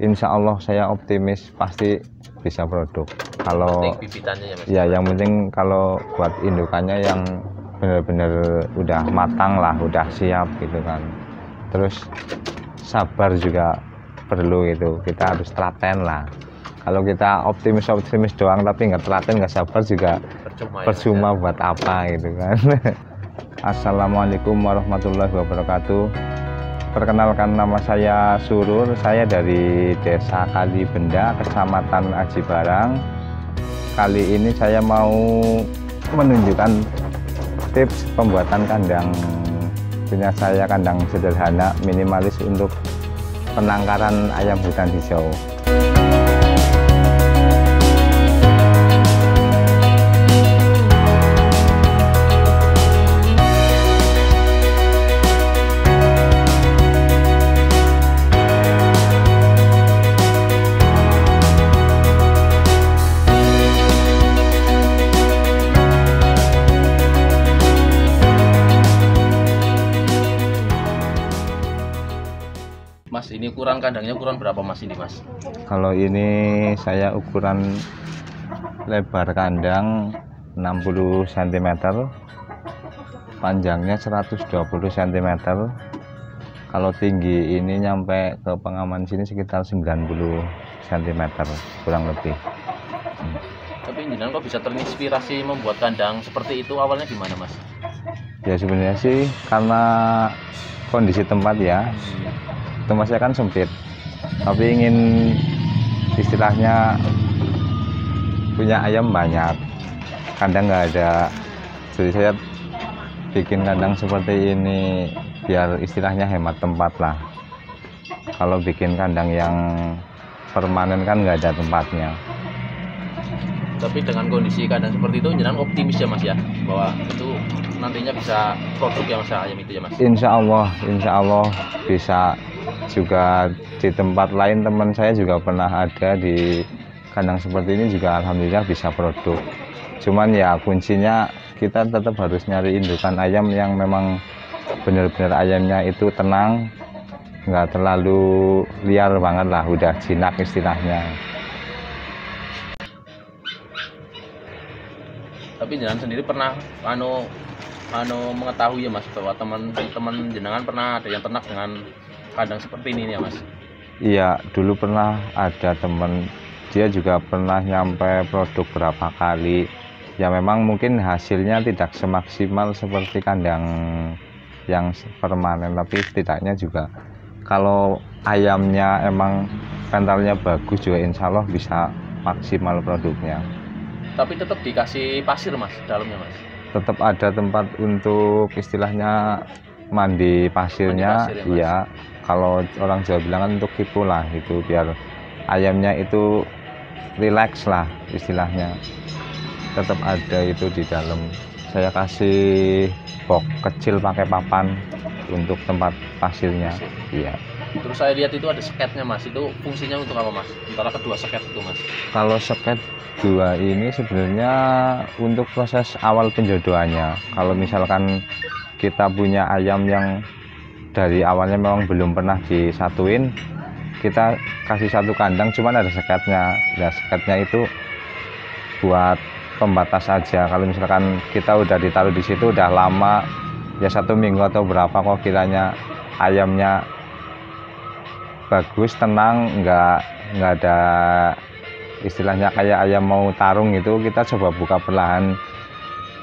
Insya Allah saya optimis pasti bisa produk. Kalau bibitannya ya Mas. Ya yang penting kalau buat indukannya yang benar-benar udah matang lah, udah siap gitu kan. Terus sabar juga perlu gitu, kita harus telaten lah. Kalau kita optimis doang tapi nggak telaten, nggak sabar juga percuma ya, buat apa gitu kan. Assalamualaikum warahmatullahi wabarakatuh. Perkenalkan, nama saya Surur, saya dari Desa Kalibenda, Kecamatan Aji Barang. Kali ini saya mau menunjukkan tips pembuatan kandang. Punya saya kandang sederhana, minimalis untuk penangkaran ayam hutan hijau. Mas, ini ukuran kandangnya ukuran berapa Mas ini Mas? Kalau ini saya ukuran lebar kandang 60 cm, panjangnya 120 cm. Kalau tinggi ini nyampe ke pengaman sini sekitar 90 cm kurang lebih. Tapi jenengan kok bisa terinspirasi membuat kandang seperti itu, awalnya gimana Mas? Ya sebenarnya sih karena kondisi tempat ya. Tempat saya kan sempit, tapi ingin istilahnya punya ayam banyak, kandang nggak ada, jadi saya bikin kandang seperti ini biar istilahnya hemat tempat lah. Kalau bikin kandang yang permanen kan nggak ada tempatnya. Tapi dengan kondisi kandang seperti itu jenengan optimis ya Mas ya, bahwa itu nantinya bisa produk ya Mas ayam itu ya Mas? Insya Allah bisa. Juga di tempat lain teman saya juga pernah ada di kandang seperti ini juga alhamdulillah bisa produk. Cuman ya kuncinya kita tetap harus nyari indukan ayam yang memang benar-benar ayamnya itu tenang, nggak terlalu liar banget lah, udah jinak istilahnya. Tapi jenengan sendiri pernah mengetahui ya Mas bahwa teman-teman jenengan pernah ada yang ternak dengan kandang seperti ini ya Mas? Iya, dulu pernah ada temen, dia juga pernah nyampe produk berapa kali. Ya memang mungkin hasilnya tidak semaksimal seperti kandang yang permanen, tapi setidaknya juga kalau ayamnya emang mentalnya bagus juga insya Allah bisa maksimal produknya. Tapi tetap dikasih pasir Mas dalamnya Mas? Tetap ada tempat untuk istilahnya mandi pasirnya, iya. Kalau orang Jawa bilang kan untuk kipu lah, itu biar ayamnya itu rileks lah istilahnya. Tetap ada itu di dalam. Saya kasih box kecil pakai papan untuk tempat pasirnya. Iya. Terus saya lihat itu ada seketnya Mas, itu fungsinya untuk apa Mas? Antara kedua seket itu Mas? Kalau seket dua ini sebenarnya untuk proses awal penjodohannya. Kalau misalkan kita punya ayam yang dari awalnya memang belum pernah disatuin, kita kasih satu kandang cuman ada seketnya. Nah seketnya itu buat pembatas aja. Kalau misalkan kita udah ditaruh di situ udah lama, ya 1 minggu atau berapa, kok kiranya ayamnya bagus, tenang, nggak ada istilahnya kayak ayam mau tarung itu, kita coba buka perlahan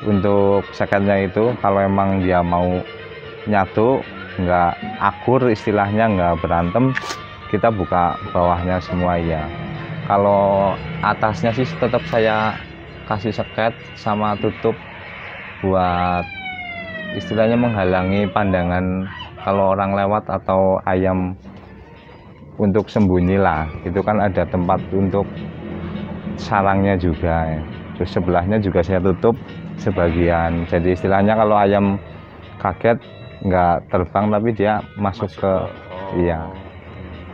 untuk seketnya itu. Kalau emang dia mau nyatu, nggak akur istilahnya, nggak berantem, kita buka bawahnya semua ya. Kalau atasnya sih tetap saya kasih seket sama tutup buat istilahnya menghalangi pandangan kalau orang lewat atau ayam untuk sembunyi lah. Itu kan ada tempat untuk sarangnya juga ya. Terus sebelahnya juga saya tutup sebagian, jadi istilahnya kalau ayam kaget nggak terbang tapi dia masuk ke iya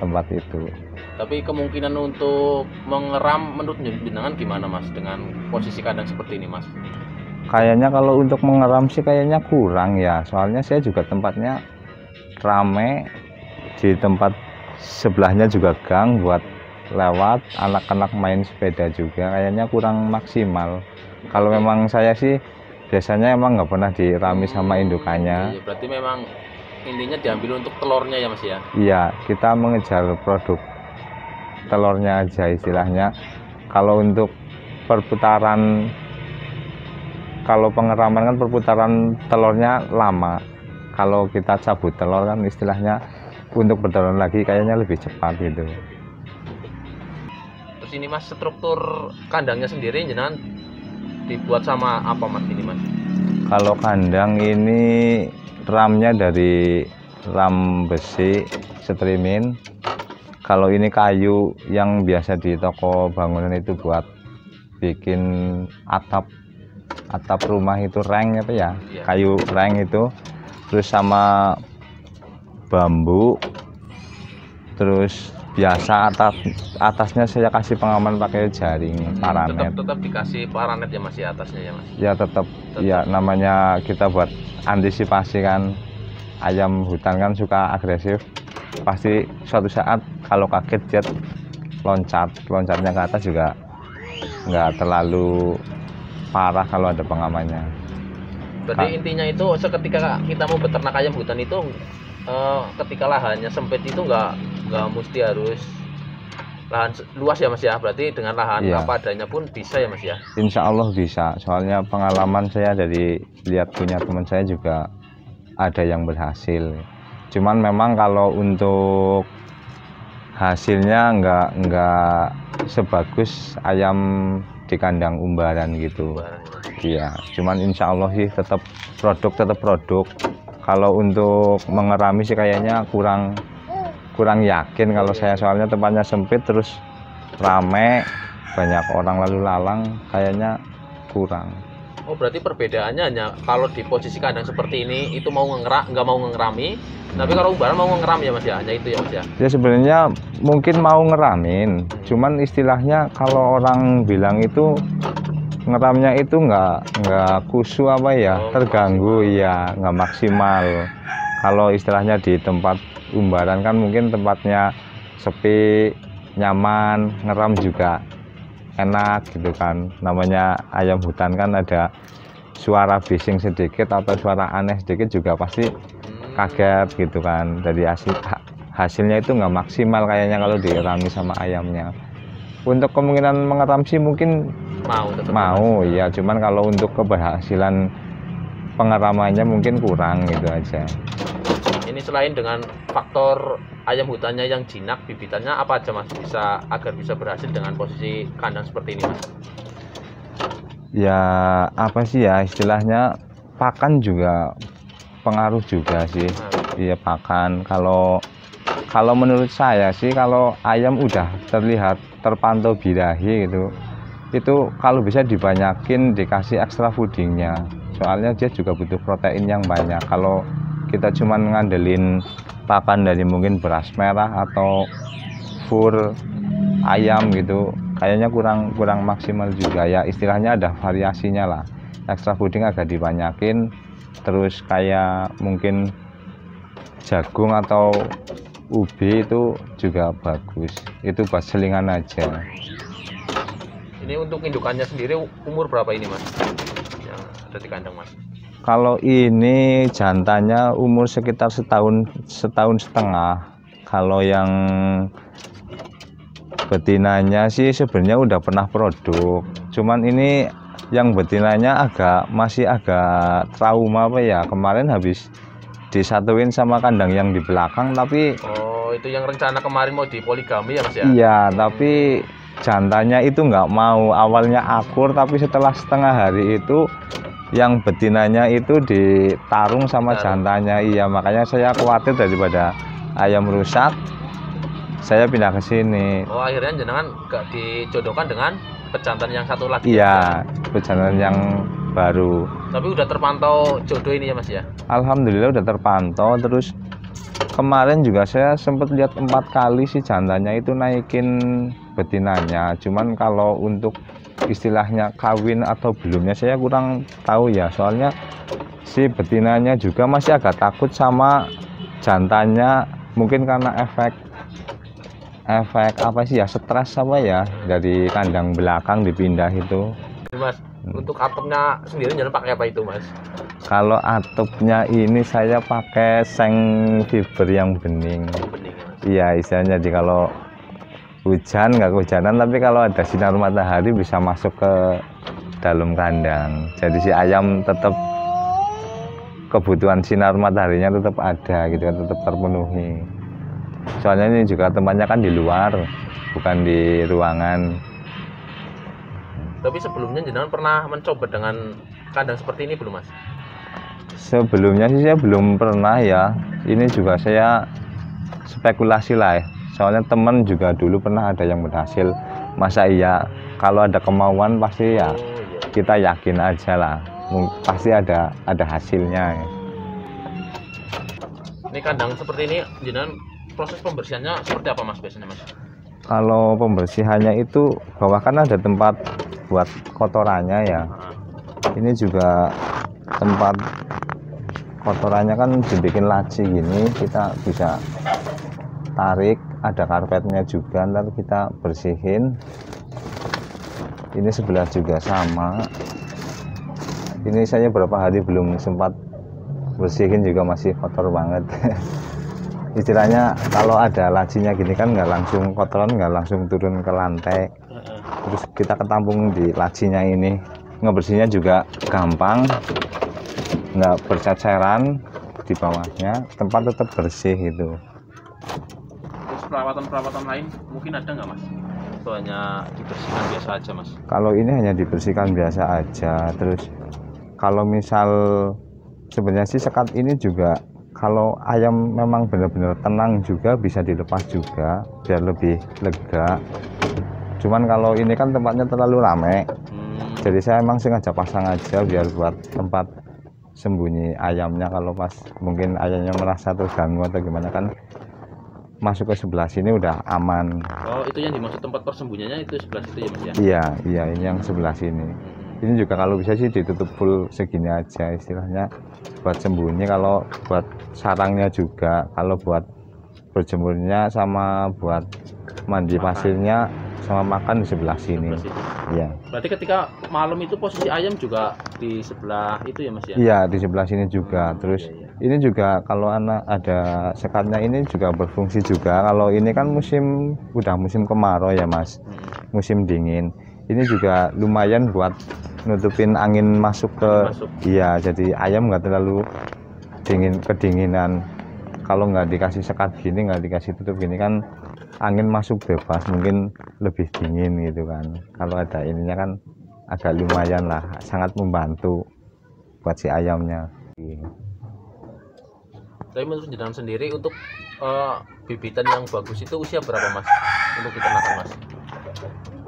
tempat itu. Tapi kemungkinan untuk mengeram menurut jenengan gimana Mas dengan posisi kandang seperti ini Mas? Kayaknya kalau untuk mengeram sih kayaknya kurang ya, soalnya saya juga tempatnya rame, di tempat sebelahnya juga gang buat lewat, anak-anak main sepeda juga, kayaknya kurang maksimal. Kalau memang saya sih biasanya emang nggak pernah dirami sama indukannya. Iya, berarti memang intinya diambil untuk telurnya ya Mas ya. Iya, kita mengejar produk telurnya aja istilahnya. Kalau untuk perputaran, kalau pengeraman kan perputaran telurnya lama. Kalau kita cabut telur kan istilahnya untuk bertelur lagi kayaknya lebih cepat gitu. Terus ini Mas, struktur kandangnya sendiri jenengan dibuat sama apa Mas ini Mas? Kalau kandang ini ramnya dari ram besi streaming. Kalau ini kayu yang biasa di toko bangunan itu buat bikin atap rumah itu reng apa ya? Iya. Kayu reng itu. Terus sama bambu. Terus biasa atasnya saya kasih pengaman pakai jaring paranet. Tetap dikasih paranet ya Mas ya atasnya ya Mas. Ya tetap ya, namanya kita buat antisipasi kan, ayam hutan kan suka agresif, pasti suatu saat kalau kaget dia loncatnya ke atas juga nggak terlalu parah kalau ada pengamannya. Berarti intinya itu seketika kita mau beternak ayam hutan itu ketika lahannya sempit itu nggak mesti harus lahan luas ya Mas ya, berarti dengan lahan Iya. apa adanya pun bisa ya Mas ya. Insya Allah bisa, soalnya pengalaman saya dari lihat punya teman saya juga ada yang berhasil. Cuman memang kalau untuk hasilnya nggak sebagus ayam di kandang umbaran gitu. Iya, cuman insya Allah sih tetap produk. Kalau untuk mengerami sih kayaknya kurang yakin kalau saya, soalnya tempatnya sempit terus rame, banyak orang lalu lalang, kayaknya kurang. Oh berarti perbedaannya hanya kalau di posisi kandang seperti ini itu mau nggak mau ngerami, tapi kalau umbaran mau ngeram ya Mas ya, hanya itu ya Mas ya. Ya sebenarnya mungkin mau ngeramin, cuman istilahnya kalau orang bilang itu ngeramnya itu nggak kusu apa ya, terganggu ya, nggak maksimal. Kalau istilahnya di tempat umbaran kan mungkin tempatnya sepi, nyaman, ngeram juga enak gitu kan. Namanya ayam hutan kan ada suara bising sedikit atau suara aneh sedikit juga pasti kaget gitu kan. Dari hasilnya itu nggak maksimal kayaknya kalau dirami sama ayamnya. Untuk kemungkinan mengeram sih mungkin mau ya, cuman kalau untuk keberhasilan pengeramannya mungkin kurang gitu aja. Ini selain dengan faktor ayam hutannya yang jinak, bibitannya apa aja Mas agar bisa berhasil dengan posisi kandang seperti ini Mas? Ya apa sih ya istilahnya, pakan juga pengaruh juga sih. Iya pakan. Kalau menurut saya sih kalau ayam udah terlihat terpantau birahi gitu, itu kalau bisa dibanyakin dikasih extra foodingnya, soalnya dia juga butuh protein yang banyak. Kalau kita cuman ngandelin pakan dari mungkin beras merah atau fur ayam gitu, kayaknya kurang maksimal juga ya, istilahnya ada variasinya lah. Extra fooding agak dibanyakin, terus kayak mungkin jagung atau ubi itu juga bagus, itu buat selingan aja. Ini untuk indukannya sendiri umur berapa ini Mas yang ada di kandang Mas? Kalau ini jantannya umur sekitar setahun setengah. Kalau yang betinanya sih sebenarnya udah pernah produk, cuman ini yang betinanya masih agak trauma apa ya, kemarin habis disatuin sama kandang yang di belakang, tapi itu yang rencana kemarin mau dipoligami ya Mas ya? Iya, tapi jantannya itu nggak mau. Awalnya akur, tapi setelah setengah hari itu yang betinanya itu ditarung sama jantannya. Iya, makanya saya khawatir daripada ayam rusak, saya pindah ke sini. Oh akhirnya jenengan gak dijodohkan dengan pejantan yang satu lagi? Iya, pejantan yang baru. Tapi udah terpantau jodoh ini ya Mas ya? Alhamdulillah udah terpantau. Terus kemarin juga saya sempat lihat 4 kali sih jantannya itu naikin betinanya. Cuman kalau untuk istilahnya kawin atau belumnya saya kurang tahu ya, soalnya si betinanya juga masih agak takut sama jantannya, mungkin karena efek efek apa sih ya, stres apa ya, dari kandang belakang dipindah itu. Mas, untuk atapnya sendiri jangan pakai apa itu Mas? Kalau atapnya ini saya pakai seng fiber yang bening. Bening ya, Mas. Iya, istilahnya jadi kalau hujan nggak kehujanan, tapi kalau ada sinar matahari bisa masuk ke dalam kandang. Jadi si ayam tetap kebutuhan sinar mataharinya tetap ada gitu kan, tetap terpenuhi. Soalnya ini juga tempatnya kan di luar, bukan di ruangan. Tapi sebelumnya jenengan pernah mencoba dengan kandang seperti ini belum Mas? Sebelumnya sih saya belum pernah ya. Ini juga saya spekulasi lah ya. Soalnya teman juga dulu pernah ada yang berhasil. Masa iya, kalau ada kemauan pasti ya Oh iya. kita yakin aja lah. Pasti ada hasilnya ya. Ini kandang seperti ini jenengan proses pembersihannya seperti apa Mas biasanya Mas? Kalau pembersihannya itu bawah kan ada tempat buat kotorannya ya. Nah, Ini juga tempat kotorannya kan dibikin laci gini, kita bisa tarik, ada karpetnya juga, ntar kita bersihin. Ini sebelah juga sama. Ini saya berapa hari belum sempat bersihin juga masih kotor banget. Istilahnya kalau ada lacinya gini kan nggak langsung kotoran, nggak langsung turun ke lantai, terus kita ketampung di lacinya ini. Ngebersihnya juga gampang, nggak berceceran di bawahnya, tempat tetap bersih gitu. terus perawatan lain mungkin ada nggak Mas? Atau hanya dibersihkan biasa aja Mas? Kalau ini hanya dibersihkan biasa aja. Terus kalau misal sebenarnya sih sekat ini juga kalau ayam memang benar-benar tenang juga bisa dilepas juga biar lebih lega. Cuman kalau ini kan tempatnya terlalu ramai, jadi saya emang sengaja pasang aja biar buat tempat sembunyi ayamnya. Kalau pas mungkin ayamnya merasa terganggu atau gimana kan masuk ke sebelah sini udah aman. Oh itu yang dimaksud tempat persembunyiannya itu sebelah situ ya Mas ya? Iya ini yang sebelah sini. Ini juga kalau bisa sih ditutup full segini aja istilahnya buat sembunyi. Kalau buat sarangnya juga, kalau buat berjemurnya sama buat mandi pasirnya sama makan di sebelah sini. Sebelah situ. Iya. Berarti ketika malam itu posisi ayam juga di sebelah itu ya Mas ya? Iya, di sebelah sini juga. Terus Iya. ini juga kalau anak ada sekatnya ini juga berfungsi juga. Kalau ini kan udah musim kemarau ya Mas, musim dingin. Ini juga lumayan buat nutupin angin masuk ke. Masuk. Iya, jadi ayam nggak terlalu kedinginan. Kalau nggak dikasih sekat gini, nggak dikasih tutup gini kan angin masuk bebas, mungkin lebih dingin gitu kan. Kalau ada ininya kan agak lumayan lah, sangat membantu buat si ayamnya. Tapi menurut jenengan sendiri untuk bibitan yang bagus itu usia berapa Mas? Untuk diternakan Mas?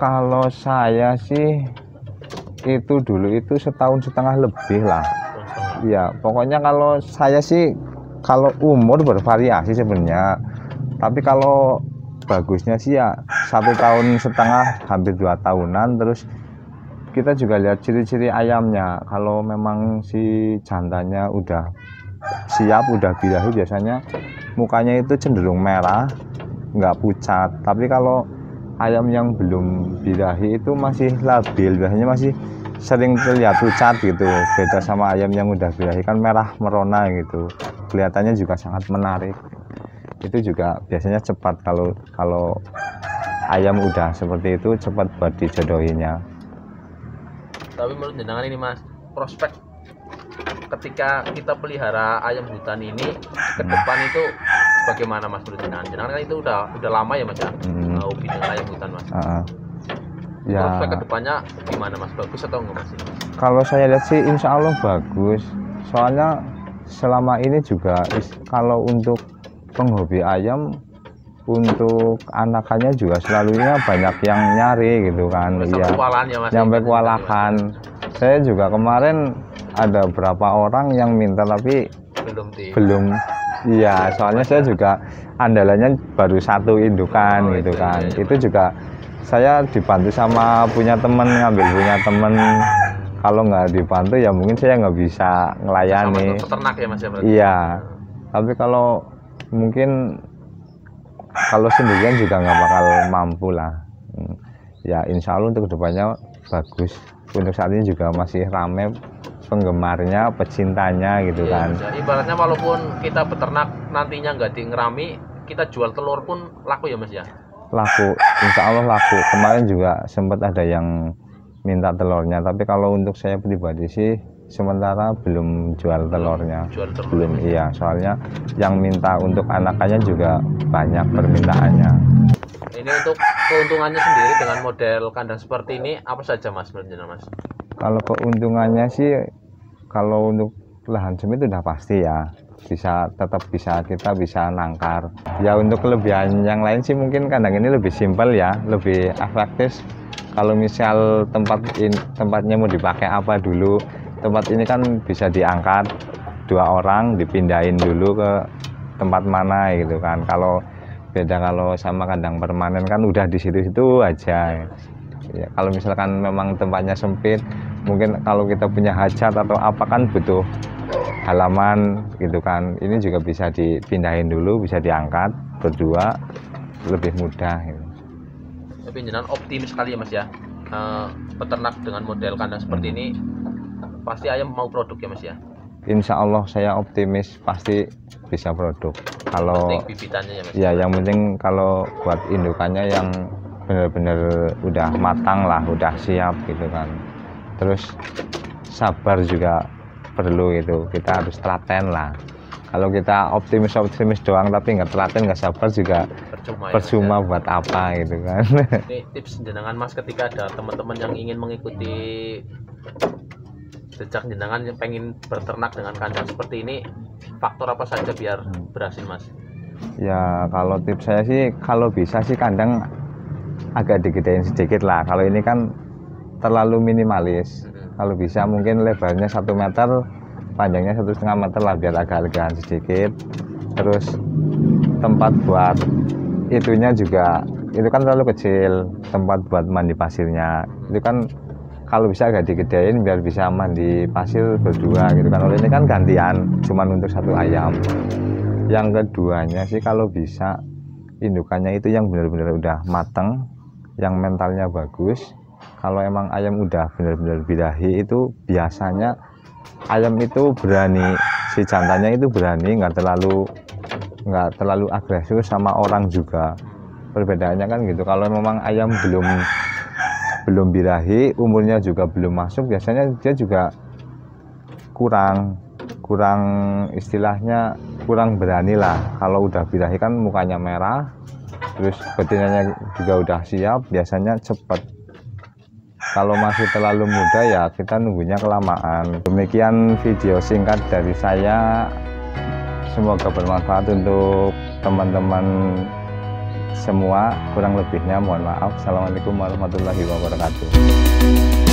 Kalau saya sih itu dulu itu 1,5 tahun lebih lah. Iya, pokoknya kalau saya sih kalau umur bervariasi sebenarnya. Tapi kalau bagusnya sih ya 1,5 tahun, hampir 2 tahunan. Terus kita juga lihat ciri-ciri ayamnya. Kalau memang si jantannya udah siap, udah birahi, biasanya mukanya itu cenderung merah, nggak pucat. Tapi kalau ayam yang belum birahi itu masih labil, biasanya masih sering terlihat pucat gitu. Beda sama ayam yang udah birahi kan merah merona gitu, kelihatannya juga sangat menarik. Itu juga biasanya cepat, kalau ayam udah seperti itu cepat buat dijodohinya. Tapi menurut jenengan ini Mas, prospek ketika kita pelihara ayam hutan ini ke depan itu bagaimana Mas menurut jenengan? Jenengan kan itu udah lama ya Mas ya, hobi dengan ayam hutan Mas. Ya, prospek kedepannya gimana Mas? Bagus atau enggak Mas? kalau saya lihat sih insya Allah bagus. Soalnya selama ini juga kalau untuk penghobi ayam, untuk anakannya juga selalunya banyak yang nyari gitu kan. Iya, Ya, Mas, sampai kewalahan. Saya juga kemarin ada beberapa orang yang minta tapi belum. Iya, soalnya saya juga andalannya baru satu indukan gitu kan. Itu juga saya dibantu sama punya temen. Kalau nggak dibantu ya mungkin saya nggak bisa ngelayani. Sama peternak ya Mas ya berarti? Iya, tapi kalau mungkin kalau sendirian juga nggak bakal mampu lah. Ya insya Allah untuk kedepannya bagus. Untuk saat ini juga masih rame penggemarnya, pecintanya gitu Iya, kan. Mas, ya. Ibaratnya walaupun kita beternak nantinya nggak di ngerami, kita jual telur pun laku ya Mas ya. Laku, insya Allah laku. Kemarin juga sempat ada yang minta telurnya, tapi kalau untuk saya pribadi sih sementara belum jual telurnya. Jual telur. Belum, iya. Soalnya yang minta untuk anakannya juga banyak permintaannya. Ini untuk keuntungannya sendiri dengan model kandang seperti ini apa saja Mas menurut Mas? Kalau keuntungannya sih, kalau untuk lahan sempit udah pasti ya, tetap bisa kita bisa nangkar. Ya untuk kelebihan yang lain sih mungkin kandang ini lebih simpel ya, lebih efektif. Kalau misal tempatnya mau dipakai apa dulu, tempat ini kan bisa diangkat 2 orang, dipindahin dulu ke tempat mana gitu kan. Kalau beda kalau sama kandang permanen kan udah di situ-situ aja. Ya, kalau misalkan memang tempatnya sempit, mungkin kalau kita punya hajat atau apa kan butuh halaman gitu kan. Ini juga bisa dipindahin dulu, bisa diangkat berdua, lebih mudah gitu. Tapi jenengan optimis sekali ya Mas ya. Peternak dengan model kandang seperti ini pasti ayam mau produk ya Mas ya. Insya Allah saya optimis pasti bisa produk. Kalau Penting bibitannya ya Mas. ya yang penting kalau buat indukannya yang benar-benar udah matang lah, udah siap gitu kan. Terus sabar juga perlu gitu, kita harus telaten lah. Kalau kita optimis doang tapi nggak telaten, nggak sabar juga percuma ya, buat apa gitu kan. Ini tips jenengan Mas ketika ada teman-teman yang ingin mengikuti jejak jenengan yang pengen berternak dengan kandang seperti ini, faktor apa saja biar berhasil Mas? Ya kalau tips saya sih kalau bisa sih kandang agak digedein sedikit lah. Kalau ini kan terlalu minimalis. Kalau bisa mungkin lebarnya 1 meter, panjangnya 1,5 meter lah biar agak legaan sedikit. Terus tempat buat itunya juga itu kan terlalu kecil, tempat buat mandi pasirnya itu kan kalau bisa agak digedein biar bisa mandi pasir berdua gitu kan. Oleh ini kan gantian cuman untuk 1 ayam. Yang keduanya sih kalau bisa indukannya itu yang benar-benar udah mateng, yang mentalnya bagus. Kalau emang ayam udah benar-benar birahi itu biasanya ayam itu berani, si jantannya itu berani, nggak terlalu agresif sama orang juga. Perbedaannya kan gitu. Kalau memang ayam belum birahi, umurnya juga belum masuk, biasanya dia juga kurang istilahnya kurang berani lah. Kalau udah birahi kan mukanya merah, terus betinanya juga udah siap, biasanya cepat. Kalau masih terlalu muda ya kita nunggunya kelamaan. Demikian video singkat dari saya, semoga bermanfaat untuk teman-teman semua. Kurang lebihnya mohon maaf. Assalamualaikum warahmatullahi wabarakatuh.